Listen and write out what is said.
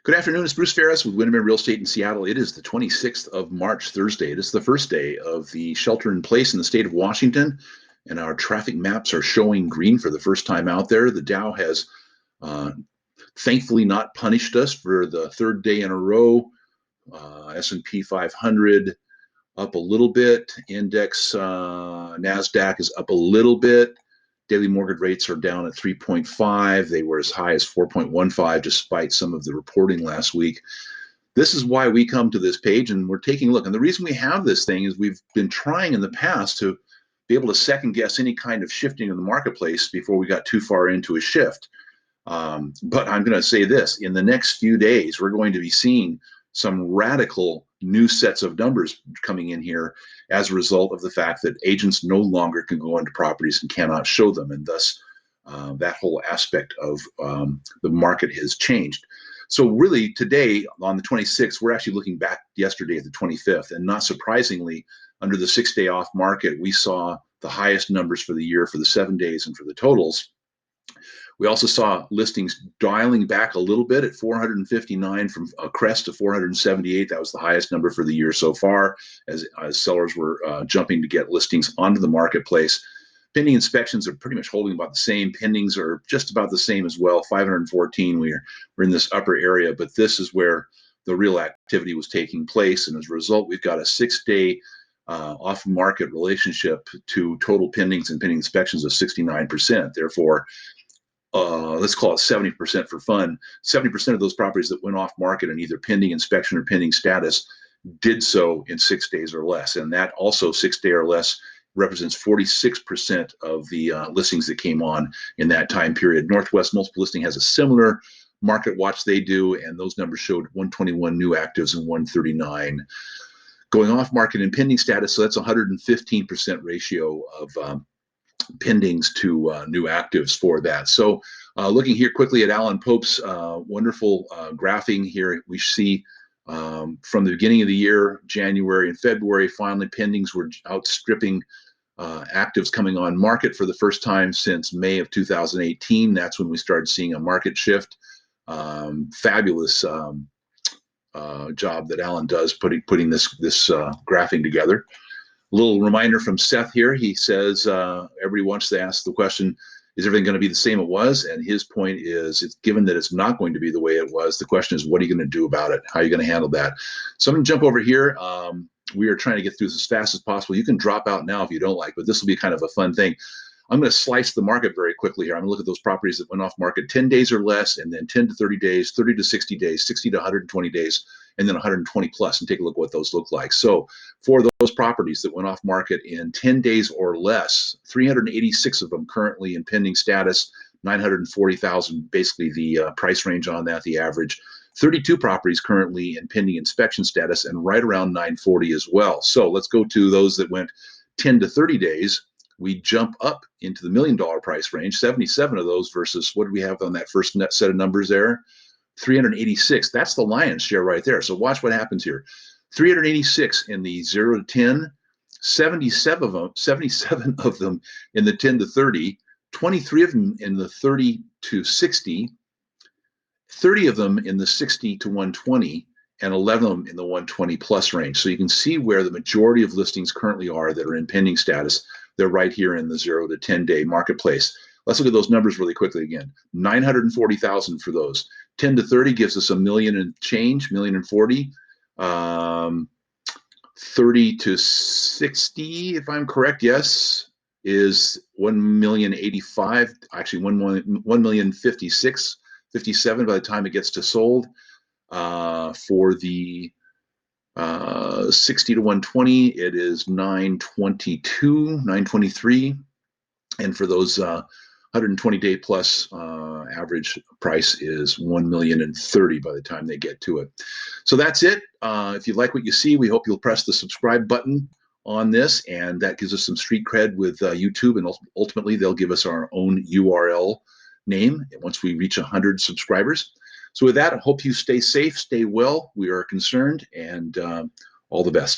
Good afternoon. It's Bruce Phares with Windermere Real Estate in Seattle. It is the 26th of March, Thursday. It is the first day of the shelter in place in the state of Washington, and our traffic maps are showing green for the first time out there. The Dow has thankfully not punished us for the third day in a row. S&P 500 up a little bit. Index NASDAQ is up a little bit. Daily mortgage rates are down at 3.5. They were as high as 4.15 despite some of the reporting last week. This is why we come to this page and we're taking a look. And the reason we have this thing is we've been trying in the past to be able to second guess any kind of shifting in the marketplace before we got too far into a shift. But I'm going to say this, in the next few days, we're going to be seeing some radical new sets of numbers coming in here as a result of the fact that agents no longer can go into properties and cannot show them, and thus that whole aspect of the market has changed. So really today on the 26th, we're actually looking back yesterday at the 25th, and not surprisingly, under the 6-day off market, we saw the highest numbers for the year for the 7 days and for the totals. We also saw listings dialing back a little bit at 459 from a crest to 478. That was the highest number for the year so far, as sellers were jumping to get listings onto the marketplace. Pending inspections are pretty much holding about the same. Pendings are just about the same as well, 514. We're in this upper area, but this is where the real activity was taking place. And as a result, we've got a 6-day off-market relationship to total pendings and pending inspections of 69%. Therefore, let's call it 70% for fun. 70% of those properties that went off market in either pending inspection or pending status did so in 6 days or less. And that also 6 day or less represents 46% of the listings that came on in that time period. Northwest Multiple Listing has a similar market watch they do, and those numbers showed 121 new actives and 139 going off market in pending status. So that's a 115% ratio of pendings to new actives for that. So looking here quickly at Alan Pope's wonderful graphing here, we see from the beginning of the year, January and February, finally pendings were outstripping actives coming on market for the first time since May of 2018. That's when we started seeing a market shift. Fabulous job that Alan does putting this graphing together. A little reminder from Seth here. He says everybody wants to ask the question, is everything going to be the same it was? And his point is, it's given that it's not going to be the way it was, the question is, what are you going to do about it? How are you going to handle that? So I'm going to jump over here. We are trying to get through this as fast as possible. You can drop out now if you don't like, but this will be kind of a fun thing. I'm going to slice the market very quickly here. I'm going to look at those properties that went off market 10 days or less, and then 10 to 30 days, 30 to 60 days, 60 to 120 days, and then 120 plus, and take a look at what those look like. So for those properties that went off market in 10 days or less, 386 of them currently in pending status, 940,000, basically the price range on that, the average. 32 properties currently in pending inspection status, and right around 940 as well. So let's go to those that went 10 to 30 days. We jump up into the $1 million price range, 77 of those versus what do we have on that first net set of numbers there? 386. That's the lion's share right there. So watch what happens here. 386 in the 0 to 10, 77 of them in the 10 to 30, 23 of them in the 30 to 60, 30 of them in the 60 to 120, and 11 of them in the 120 plus range. So you can see where the majority of listings currently are that are in pending status. They're right here in the 0 to 10 day marketplace. Let's look at those numbers really quickly again. 940,000 for those. 10 to 30 gives us $1 million and change, $1 million and 40. 30 to 60, if I'm correct, yes, is 1,085,000. Actually, 1,056,000, 57 by the time it gets to sold. For the 60 to 120, it is 922, 923, and for those 120 day plus average price is 1,030,000 by the time they get to it. So that's it. If you like what you see, we hope you'll press the subscribe button on this, and that gives us some street cred with YouTube, and ultimately they'll give us our own URL name once we reach 100 subscribers. So with that, I hope you stay safe, stay well. We are concerned, and all the best.